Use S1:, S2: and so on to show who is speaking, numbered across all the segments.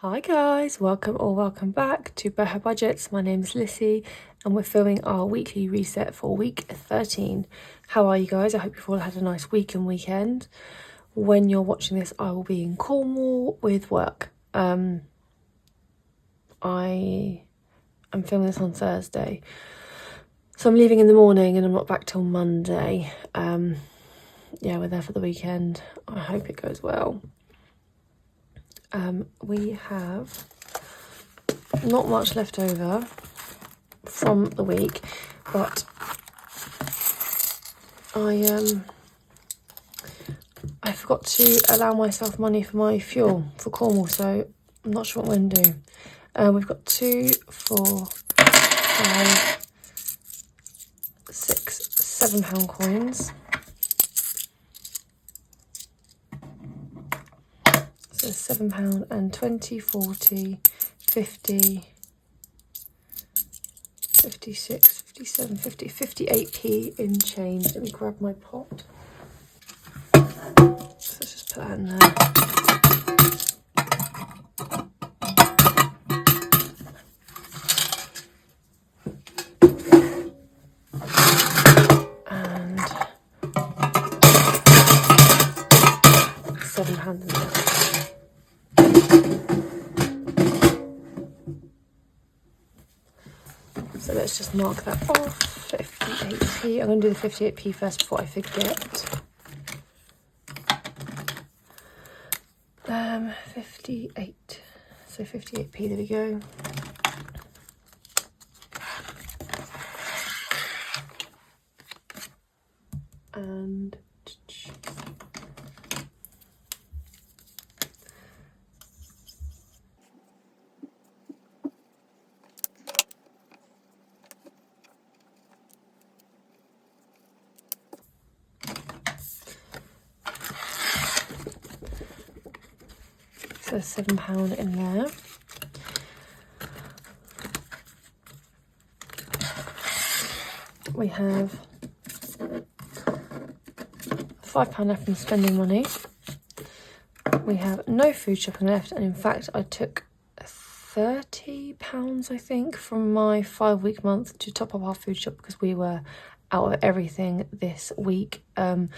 S1: Hi guys, welcome back to Boho Budgets. My name is Lissy and we're filming our weekly reset for week 13. How are you guys? I hope you've all had a nice week and weekend. When you're watching this, I will be in Cornwall with work. I am filming this on Thursday, so I'm leaving in the morning and I'm not back till Monday. Yeah, we're there for the weekend. I hope it goes well. We have not much left over from the week, but I forgot to allow myself money for my fuel for Cornwall, so I'm not sure what I'm going to do. We've got 2, 4, 5, 6, £7 coins. So £7 and 20, 40, 50, 56, 57, 50, 58p in change. Let me grab my pot. So let's just put that in there. And £7 in there. So let's just mark that off. 58p. I'm going to do the 58p first before I forget. 58. So 58p, there we go. And so £7 in there. We have £5 left in spending money. We have no food shopping left, and in fact I took £30 I think from my 5-week month to top up our food shop because we were out of everything this week. So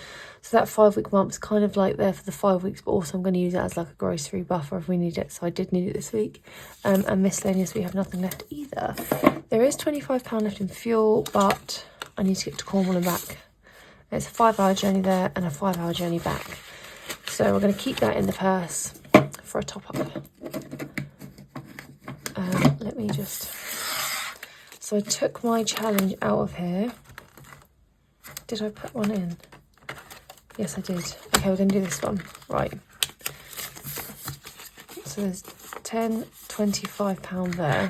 S1: that 5-week month is kind of like there for the 5 weeks, but also I'm going to use it as like a grocery buffer if we need it. So I did need it this week. And miscellaneous, we have nothing left either. There is £25 left in fuel, but I need to get to Cornwall and back. It's a 5-hour journey there and a 5-hour journey back. So we're going to keep that in the purse for a top up. Let me just... So I took my challenge out of here. Did I put one in? Yes, I did. Okay, we're going to do this one. Right. So there's £10, £25 there.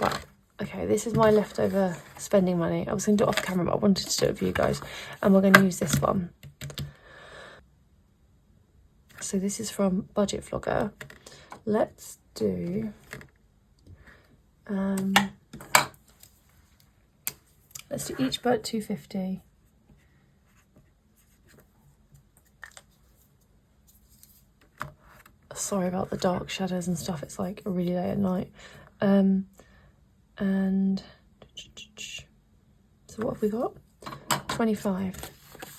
S1: Right. Okay, this is my leftover spending money. I was going to do it off camera, but I wanted to do it with you guys. And we're going to use this one. So this is from Budget Vlogger. Let's do... let's do each boat £2.50. Sorry about the dark shadows and stuff. It's like really late at night. And so what have we got? 25,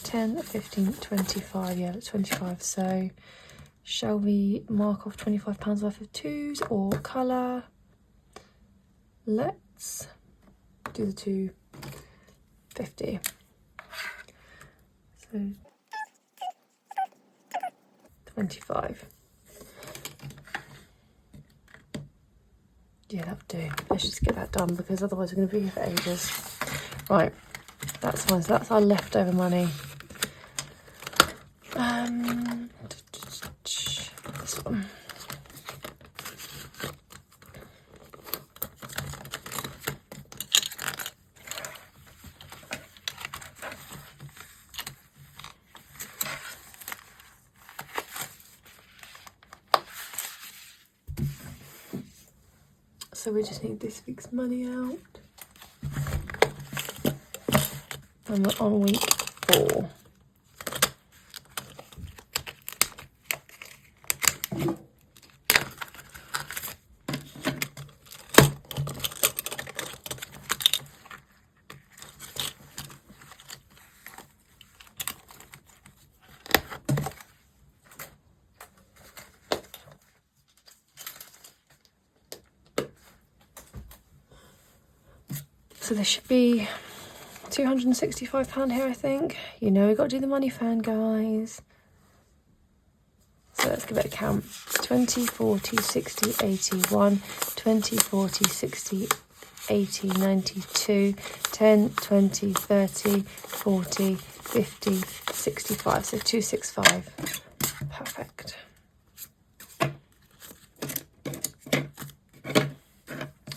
S1: 10, 15, 25. Yeah, that's 25. So shall we mark off £25 worth of twos or colour? Let's do the £2.50. So 25. Yeah, that'll do. Let's just get that done because otherwise we're going to be here for ages. Right, that's fine. So that's our leftover money. This one. So we just need this week's money out. And we're on week 4. So there should be £265 here, I think. You know, we've got to do the money fan, guys. So let's give it a count. 20, 40, 60, 81, 20, 40, 60, 80, 92, 10, 20, 30, 40, 50, 65. So 265. Perfect.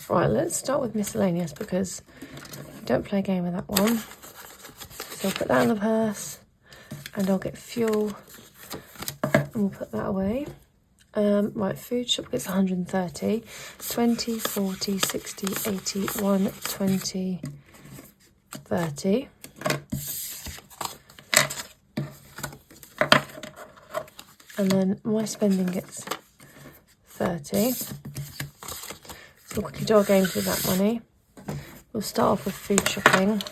S1: Right, let's start with miscellaneous because I don't play a game with that one. So I'll put that in the purse and I'll get fuel and we'll put that away. Right, food shop gets 130, 20, 40, 60, 80, 1, 20, 30. And then my spending gets 30. So we'll quickly do our games with that money. We'll start off with food shopping.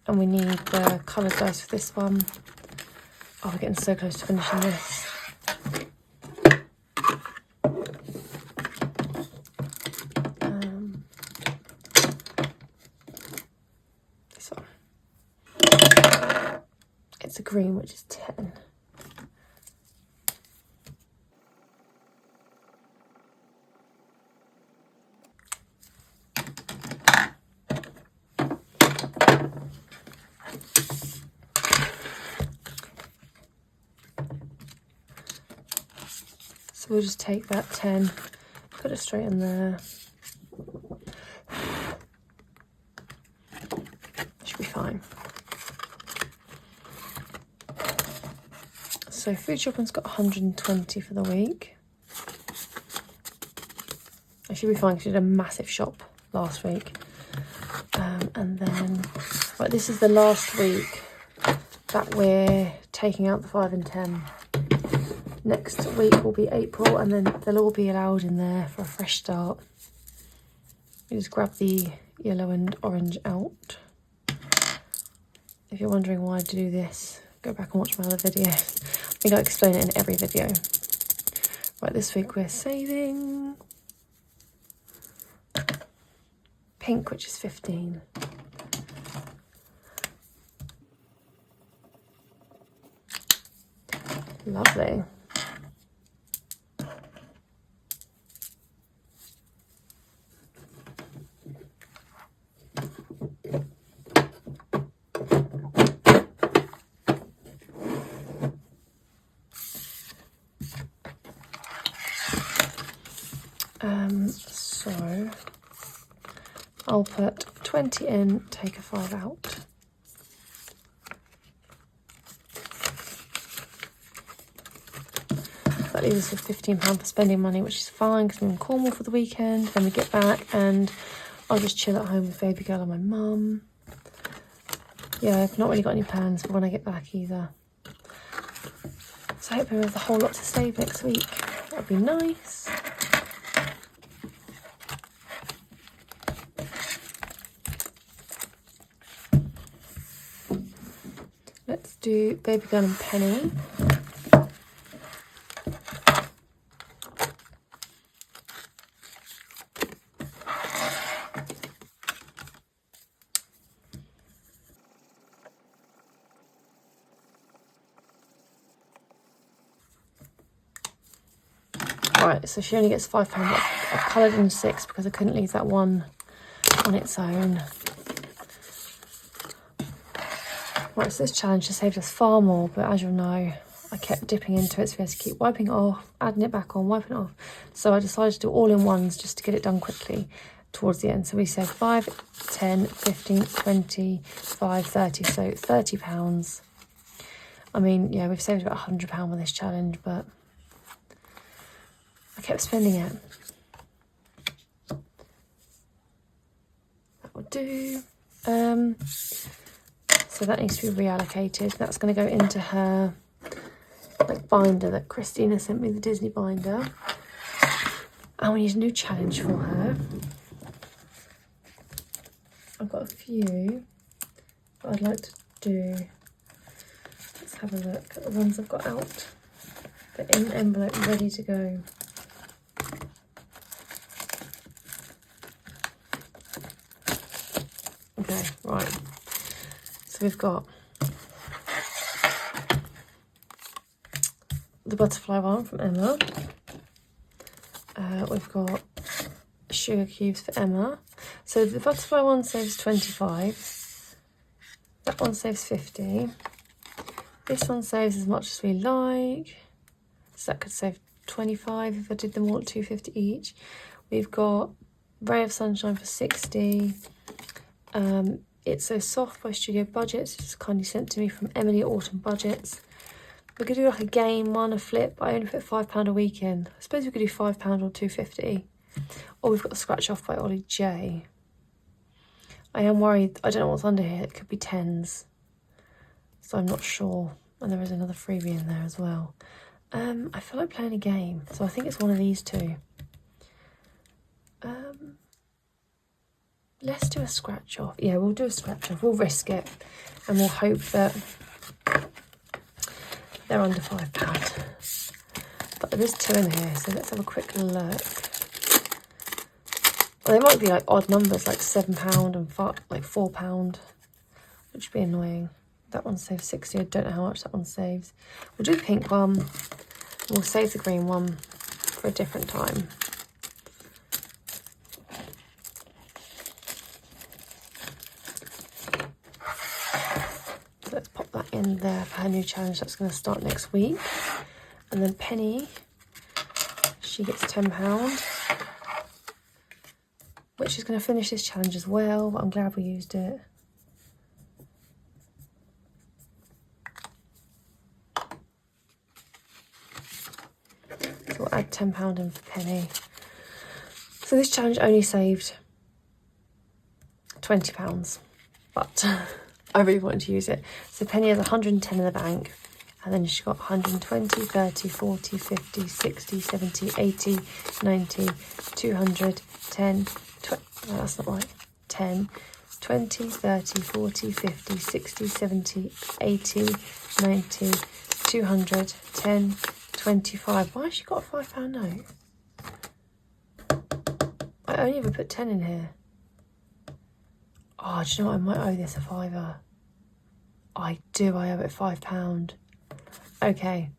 S1: And we need the coloured dice for this one. Oh, we're getting so close to finishing this. This one. It's a green, which is 10. So we'll just take that 10, put it straight in there. Should be fine. So food shopping's got 120 for the week. I should be fine because we did a massive shop last week. And then, right, this is the last week that we're taking out the 5 and 10. Next week will be April, and then they'll all be allowed in there for a fresh start. You just grab the yellow and orange out. If you're wondering why I do this, go back and watch my other videos. I think I explain it in every video. Right, this week we're saving pink, which is 15. Lovely. So I'll put 20 in, take a 5 out. That leaves us with £15 for spending money, which is fine because I'm in Cornwall for the weekend. Then we get back and I'll just chill at home with baby girl and my mum. Yeah, I've not really got any plans for when I get back either. So hopefully we have a whole lot to save next week. That'd be nice. Let's do baby girl and Penny. Right, so she only gets £5, but I've coloured in 6 because I couldn't leave that one on its own. Right, so this challenge has saved us far more, but as you'll know, I kept dipping into it, so we had to keep wiping it off, adding it back on, wiping it off. So I decided to do all in ones just to get it done quickly towards the end. So we saved 5, 10, 15, 20, 5, 30, so £30. I mean, yeah, we've saved about £100 with this challenge, but I kept spending it. That will do. So that needs to be reallocated. That's going to go into her like binder that Christina sent me, the Disney binder. And we need a new challenge for her. I've got a few that I'd like to do. Let's have a look at the ones I've got out. They're in the envelope, ready to go. we've got the butterfly one from Emma. We've got sugar cubes for Emma. So the butterfly one saves 25. That one saves 50. This one saves as much as we like. So that could save 25 if I did them all at 250 each. We've got Ray of Sunshine for 60. It's So Soft by Studio Budgets. It's kindly sent to me from Emily Autumn Budgets. We could do like a game one, a flip. I only put £5 a week in. I suppose we could do £5 or 250. Or we've got a scratch off by Ollie Jay. I am worried, I don't know what's under here. It could be tens. So I'm not sure. And there is another freebie in there as well. I feel like playing a game. So I think it's one of these two. Let's do a scratch off. Yeah, we'll do a scratch off. We'll risk it. And we'll hope that they're under £5. But there is 2 in here, so let's have a quick look. Well, they might be like odd numbers, like £7 and like £4, which would be annoying. That one saves 60. I don't know how much that one saves. We'll do the pink one. We'll save the green one for a different time. So let's pop that in there for her new challenge that's going to start next week. And then Penny, she gets £10, which is going to finish this challenge as well. But I'm glad we used it. So we'll add £10 in for Penny. So this challenge only saved £20, but I really wanted to use it. So Penny has 110 in the bank. And then she's got 120, 30, 40, 50, 60, 70, 80, 90, 200, 10, 20, no, that's not right, 10, 20, 30, 40, 50, 60, 70, 80, 90, 200, 10, 25. Why has she got a £5 note? I only ever put 10 in here. Oh, do you know what? I might owe this a £5. I do, I owe it £5. Okay.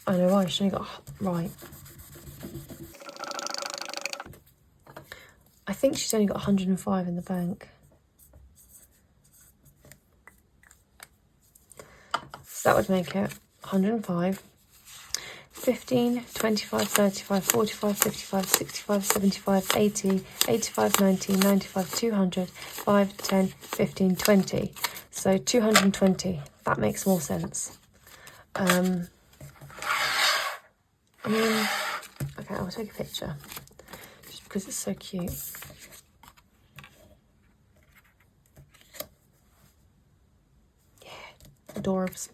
S1: I know why, she only got, right. I think she's only got 105 in the bank. So that would make it 105, 15, 25, 35, 45, 55, 65, 75, 80, 85, 90, 95, 200, 5, 10, 15, 20. So 220. That makes more sense. I mean, okay, I'll take a picture just because it's so cute. Yeah, adorbs.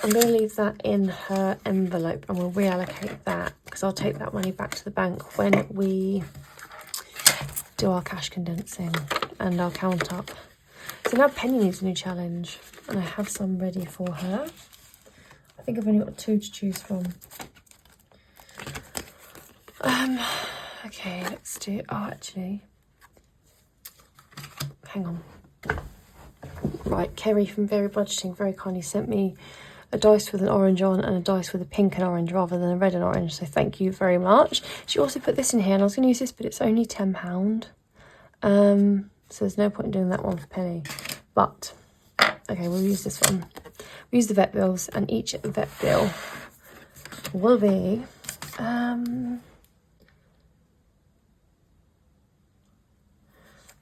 S1: I'm going to leave that in her envelope and we'll reallocate that because I'll take that money back to the bank when we do our cash condensing and our count up. So now Penny needs a new challenge and I have some ready for her. I think I've only got 2 to choose from. Okay, let's do, oh actually, hang on. Right, Kerry from Very Budgeting very kindly sent me a dice with an orange on and a dice with a pink and orange rather than a red and orange, so thank you very much. She also put this in here and I was going to use this, but it's only £10. So there's no point in doing that one for Penny. But, okay, we'll use this one. We'll use the vet bills, and each vet bill will be...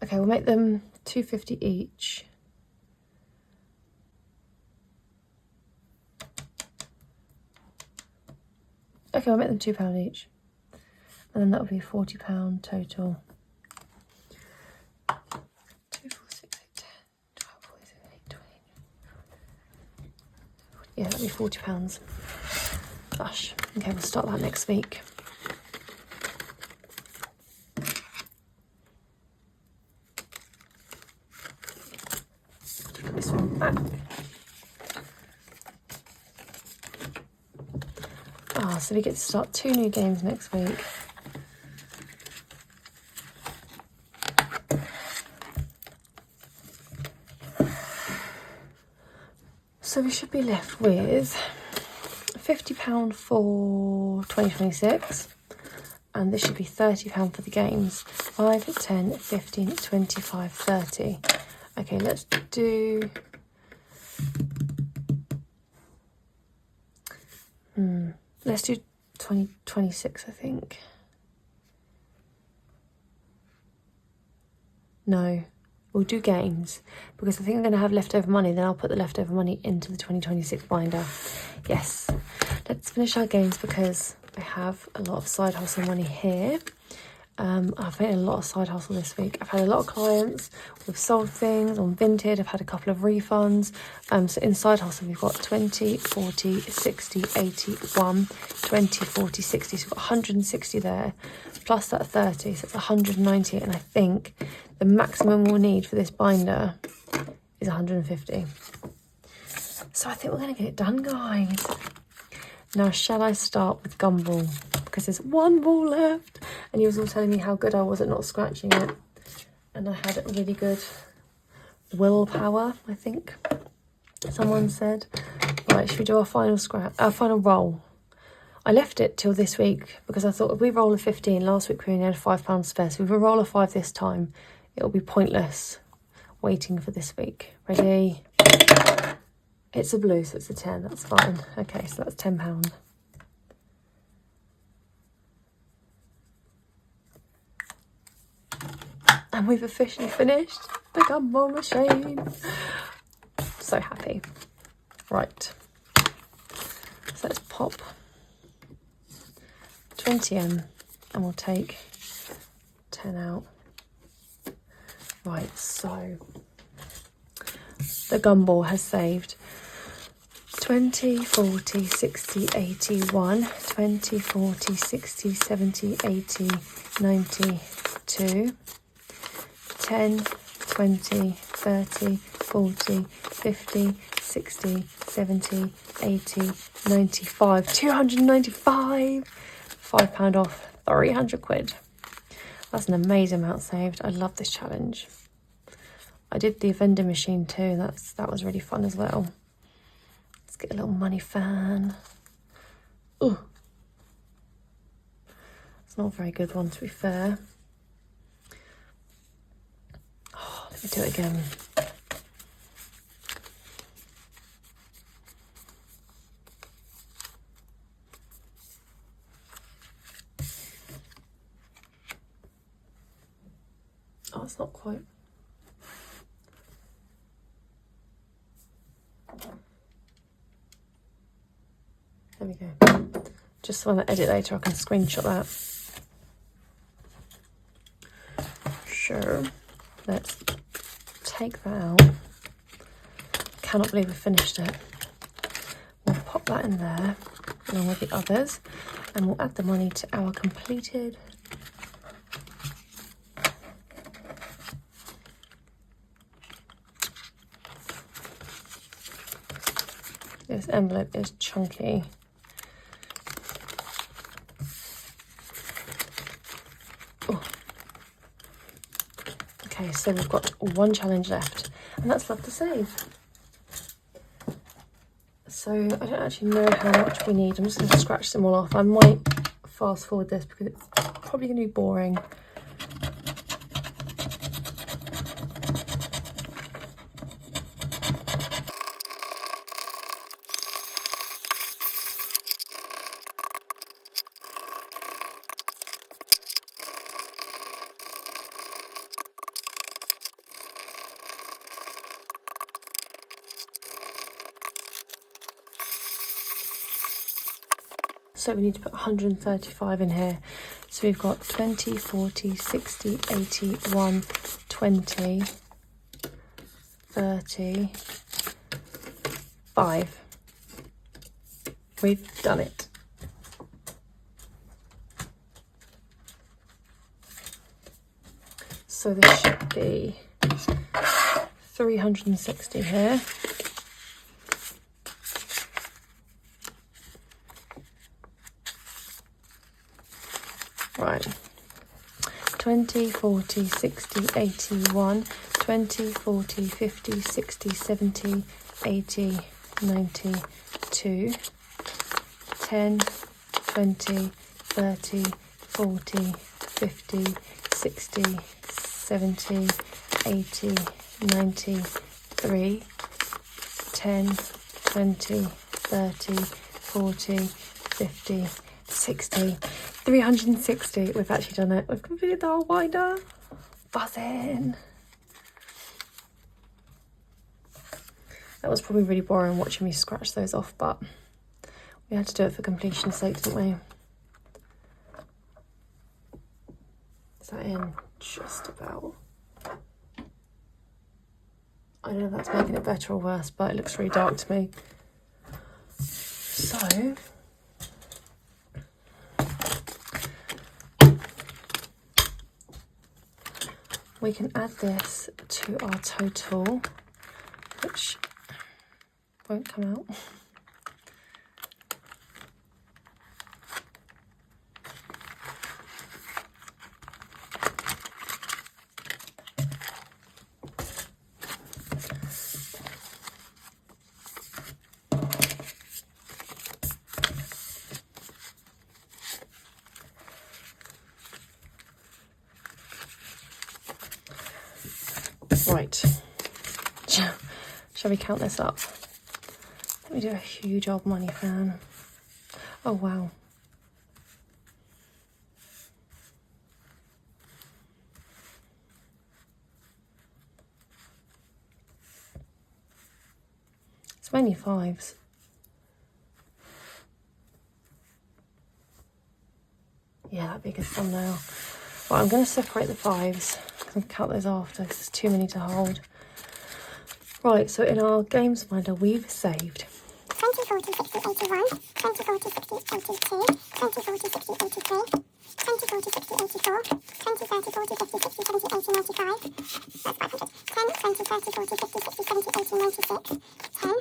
S1: okay, we'll make them £2.50 each. Okay, I'll make them £2 each. And then that'll be £40 total. 2, 4, 6, 8, 10, 12, 14, 8, 20. Yeah, that'll be £40. Gosh. Okay, we'll start that next week. Put this one back. So we get to start 2 new games next week. So we should be left with £50 for 2026, and this should be £30 for the games. 5, 10, 15, 25, 30. Okay, let's do... let's do 2026, I think. No, we'll do games, because I think I'm going to have leftover money. Then I'll put the leftover money into the 2026 binder. Yes, let's finish our games because I have a lot of side hustle money here. I've made a lot of side hustle this week. I've had a lot of clients. We've sold things on Vinted. I've had a couple of refunds. So in side hustle, we've got 20, 40, 60, 80, 1, 20, 40, 60. So we've got 160 there, plus that 30. So it's 190. And I think the maximum we'll need for this binder is 150. So I think we're going to get it done, guys. Now, shall I start with gumball? Because there's one ball left. And he was all telling me how good I was at not scratching it. And I had really good willpower, I think someone said. Right, should we do our final roll? I left it till this week because I thought if we roll a 15, last week we only had £5 spare. So if we roll a 5 this time, it'll be pointless waiting for this week. Ready? It's a blue, so it's a 10. That's fine. Okay, so that's £10. And we've officially finished the gumball machine. So happy. Right. So let's pop 20M and we'll take 10 out. Right, so the gumball has saved 20, 40, 60, 80, 1, 20, 40, 60, 70, 80, 90, 2, 10, 20, 30, 40, 50, 60, 70, 80, 95, 295, £5 off, 300 quid. That's an amazing amount saved. I love this challenge. I did the vending machine too. That was really fun as well. Let's get a little money fan. Ooh. It's not a very good one, to be fair. Oh, let me do it again. Oh, it's not quite. There we go. Just so when I edit later, I can screenshot that. Sure. Let's take that out. Cannot believe we finished it. We'll pop that in there along with the others, and we'll add the money to our completed This envelope is chunky. Ooh. Okay, so we've got one challenge left, and that's Love to Save. So I don't actually know how much we need. I'm just going to scratch them all off. I might fast forward this because it's probably going to be boring. So we need to put 135 in here. So we've got 20, 40, 60, 80, 1, 20, 30, 5. We've done it. So this should be 360 here. Right, 20, 40, 60, 80, 1, 20, 40, 50, 60, 70, 80, 92, 10, 20, 30, 40, 50, 60, 70, 80, 90, 3, 10, 20, 30, 40, 50, 60, 360. We've actually done it. We've completed the whole winder. Buzzing. That was probably really boring watching me scratch those off, but we had to do it for completion's sake, didn't we? Is that in? Just about. I don't know if that's making it better or worse, but it looks really dark to me. So, we can add this to our total, which won't come out. Right, shall we count this up? Let me do a huge old money fan. Oh wow. It's mainly fives. Yeah, that'd be a good thumbnail. Right, I'm going to separate the fives. I'll count those after because there's too many to hold. Right, so in our games finder, we've saved
S2: 20, 40, 60, 81, 20, 40, 60, 82, 20, 40, 60, 83, 20, 40, 60, 84, 20, 30, 40, 50, 60, 70, 80, 95. That's 500. 10, 20, 30, 40, 50, 60, 70, 80, 96. 10,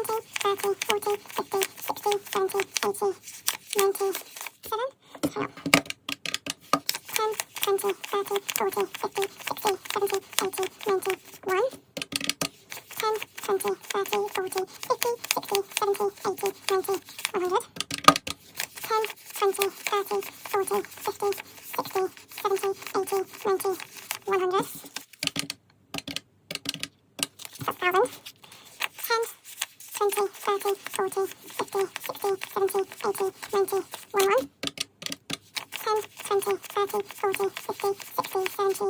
S2: 20, 30, 40, 50, 60, 70, 80, 97. Hang on. 10, 20, 30, 40, 50, 60, 70, 80, 91. 10, 20, 30, 40, 50, 60, 70, 80, 90, 100. 10, 20, 30, 40, 50, 60, 70, 80, 90, 100. That's 1,000. 10, 20, 30, 40, 50, 60, 70, 80, 90, 11. 10, 20, 30, 40, 50, 60, 70,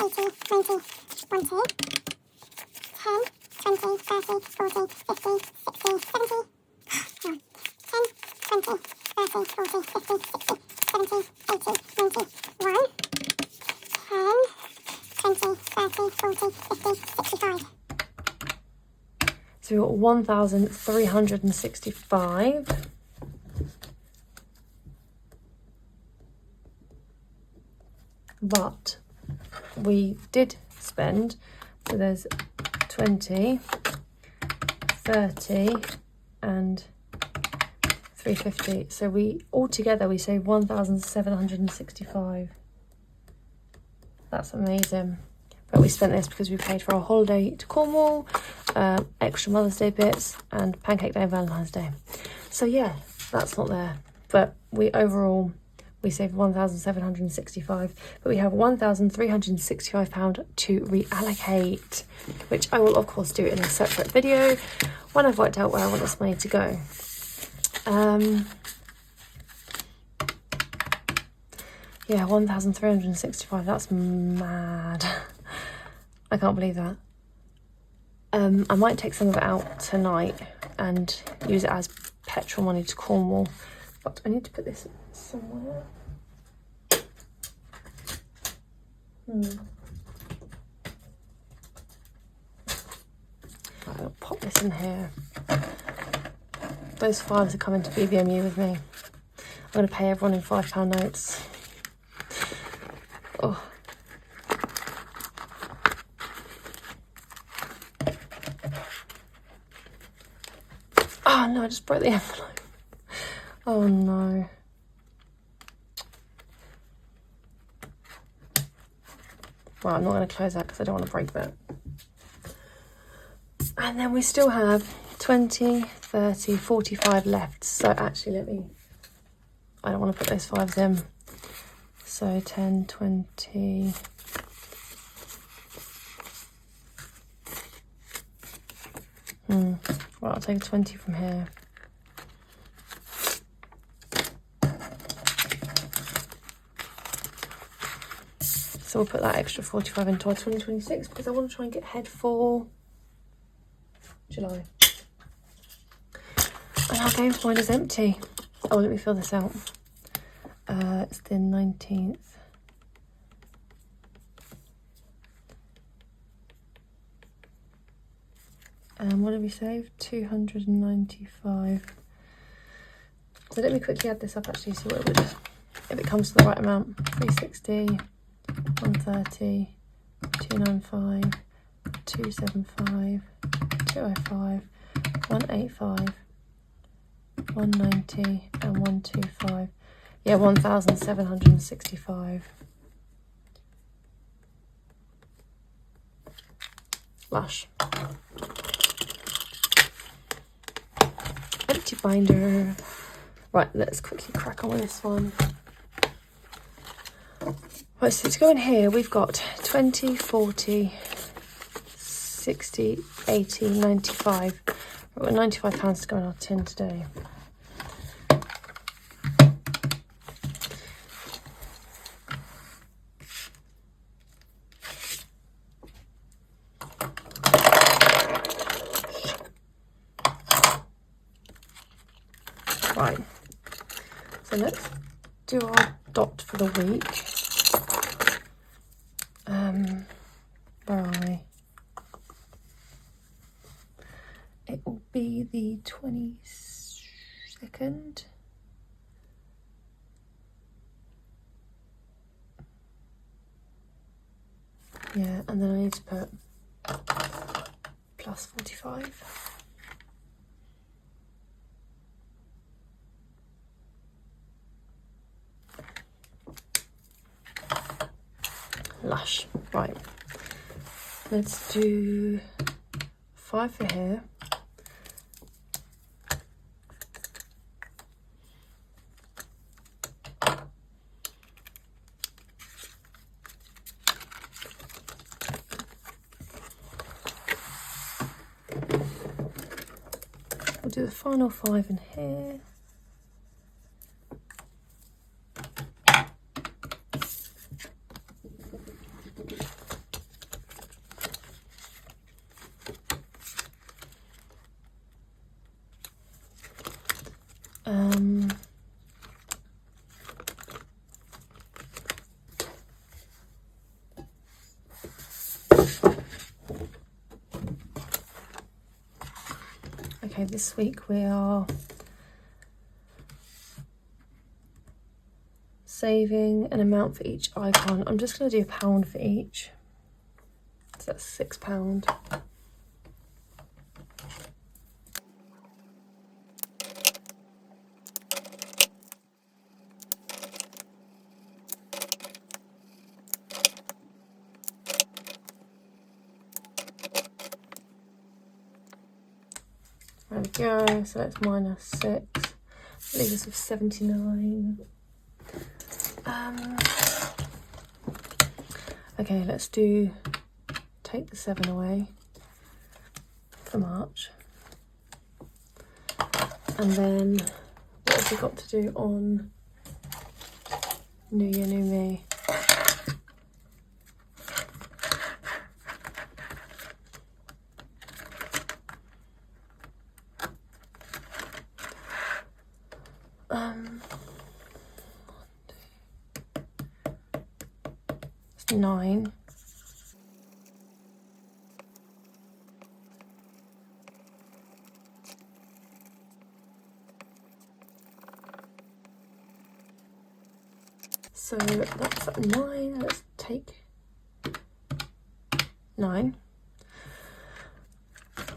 S2: 80, 90, 1, 10, 20, 30, 40, 50, 60, 70. No. 10, 20, 30, 40, 50, 60, 70, 80, 90, 1. 10, 20, 30, 40, 50, 65.
S1: So we've got 1,365. But we did spend, so there's 20, 30 and 350. So we altogether we saved 1,765. That's amazing. But we spent this because we paid for our holiday to Cornwall, extra Mother's Day bits, and Pancake Day and Valentine's Day. So yeah, that's not there. But we saved 1,765, but we have £1,365 to reallocate, which I will of course do in a separate video when I've worked out where I want this money to go. Yeah, 1,365, that's mad. I can't believe that. I might take some of it out tonight and use it as petrol money to Cornwall, but I need to put this somewhere. Right, I'll pop this in here. Those fives are coming to BBMU with me. I'm going to pay everyone in £5 notes. Oh. Oh no, I just broke the envelope. Oh no. Well, I'm not going to close that because I don't want to break that. And then we still have 20, 30, 45 left. So actually I don't want to put those 5s in. So 10, 20. Well, I'll take 20 from here. So we'll put that extra 45 into our 2026 because I want to try and get ahead for July. And our game find is empty. Oh, let me fill this out. It's the 19th. And what did we save? 295. So let me quickly add this up actually, see what it would, if it comes to the right amount. 360, 130, 295, 275, 205, 185, 190 and 125. Yeah, 1,765. Lush. Empty binder. Right, let's quickly crack on with this one. Right, so to go in here, we've got 20, 40, 60, 80, 95. We've got £95 to go in our tin today. Right, so let's do our dot for the week. Where are we? It will be the 22nd. Yeah, and then I need to put plus 45. Lush. Right, let's do 5 for here. We'll do the final 5 in here. Okay, this week we are saving an amount for each icon. I'm just going to do £1 for each. So that's £6. There we go, so that's minus 6, leaves us with 79. Okay, let's take the 7 away for March. And then what have we got to do on New Year, New Me? It's 9. So that's at 9. Let's take 9.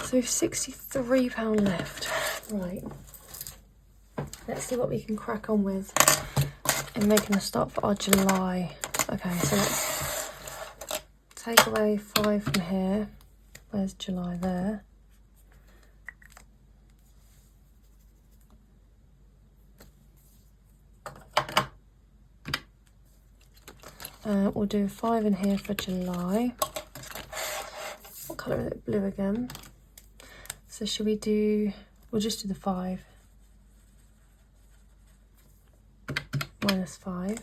S1: So £63 left. Right. Let's see what we can crack on with in making a start for our July. Okay, so let's take away 5 from here. Where's July? There. We'll do 5 in here for July. What colour is it? Blue again. So should we do, we'll just do the 5. Minus 5.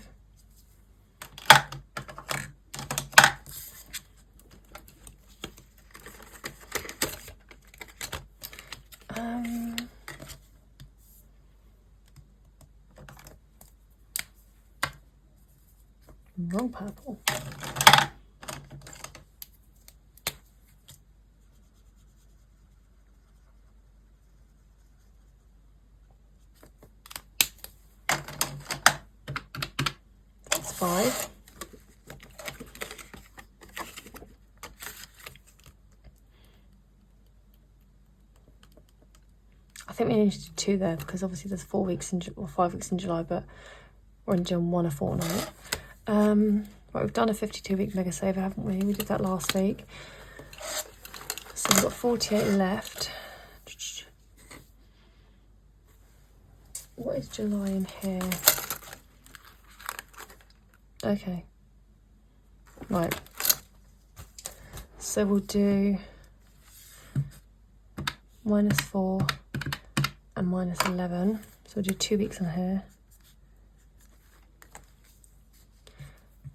S1: Wrong purple. That's 5. I think we need to do 2 there because obviously there's 4 weeks in, or 5 weeks in July, but we're only doing 1 a fortnight. Right, we've done a 52-week mega saver, haven't we? We did that last week. So we've got 48 left. What is July in here? Okay. Right. So we'll do minus 4 and minus 11. So we'll do 2 weeks in here.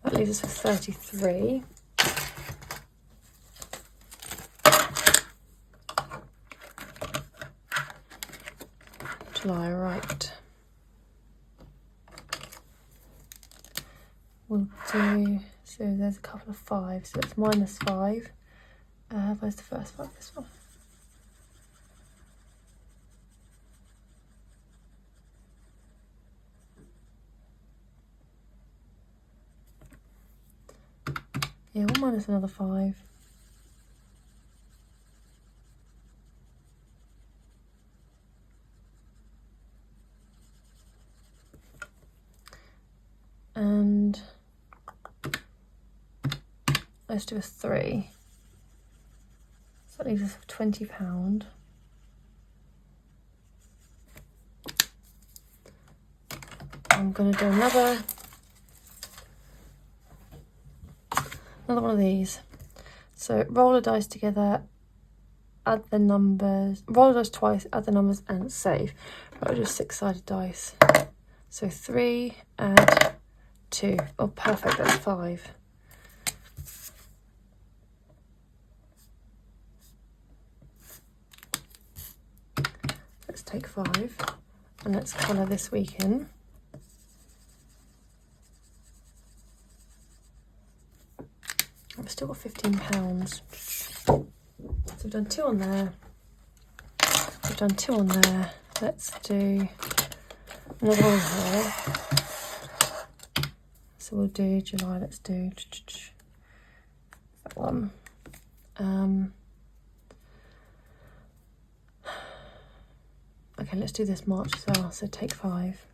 S1: That leaves us with 33. July, right. We'll do, so there's a couple of 5s, so it's minus 5. Where's the first 5? This one. Yeah, we'll minus another 5. And let's do a 3. So that leaves us with £20. I'm going to do another one of these. So roll the dice together, add the numbers, roll the dice twice, add the numbers and save. Right, we'll do 6-sided dice. So 3, add 2. Oh, perfect, that's 5. Let's take 5 and let's colour this week in. I've still got £15. So we've done 2 on there. We've done 2 on there. Let's do another one here. So we'll do July. Let's do that one. Okay, let's do this March as well. So take 5.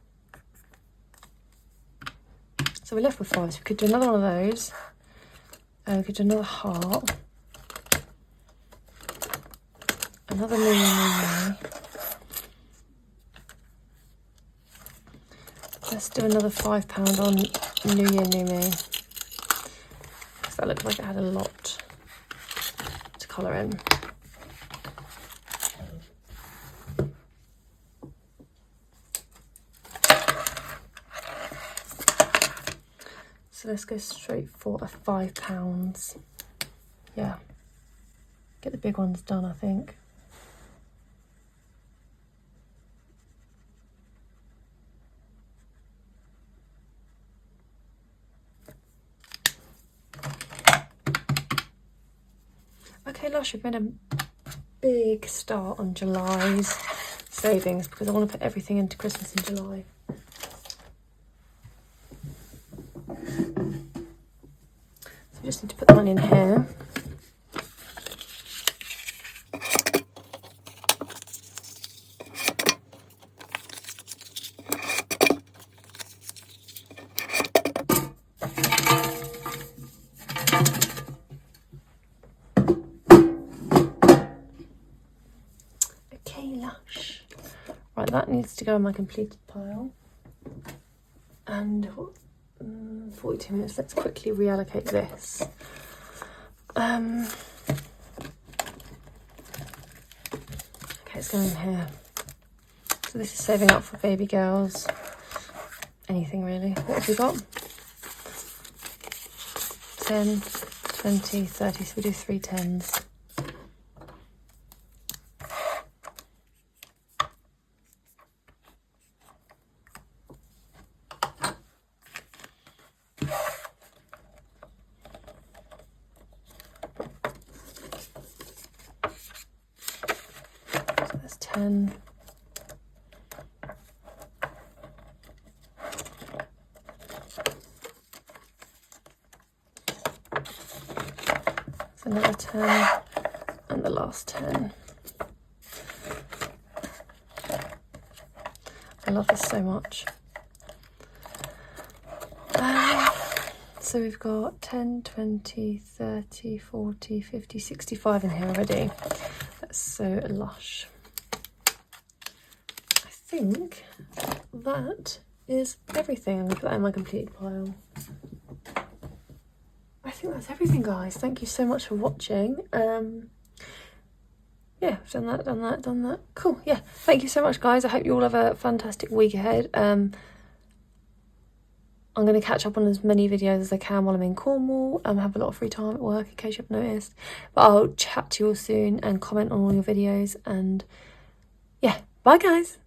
S1: So we're left with 5. So we could do another one of those. We could do another heart, another New. Let's do another £5 on New Year, New Me. Because that looked like it had a lot to colour in. So let's go straight for a £5. Yeah. Get the big ones done, I think. Okay, Lush, we've made a big start on July's savings because I want to put everything into Christmas in July. We just need to put the money in here. Okay, Lush. Right, that needs to go in my completed pile. And 42 minutes. Let's quickly reallocate this. Okay, it's going in here. So this is saving up for baby girls. Anything really. What have we got? 10, 20, 30. So we do 3 10s. So that's 10. Another 10 and the last 10. I love this so much. So we've got 10, 20, 30, 40, 50, 65 in here already. That's so lush. I think that is everything. I'm going to put that in my completed pile. I think that's everything, guys. Thank you so much for watching. Yeah, I've done that. Cool. Yeah, thank you so much, guys. I hope you all have a fantastic week ahead. I'm going to catch up on as many videos as I can while I'm in Cornwall. I have a lot of free time at work, in case you haven't noticed. But I'll chat to you all soon and comment on all your videos. And yeah, bye, guys.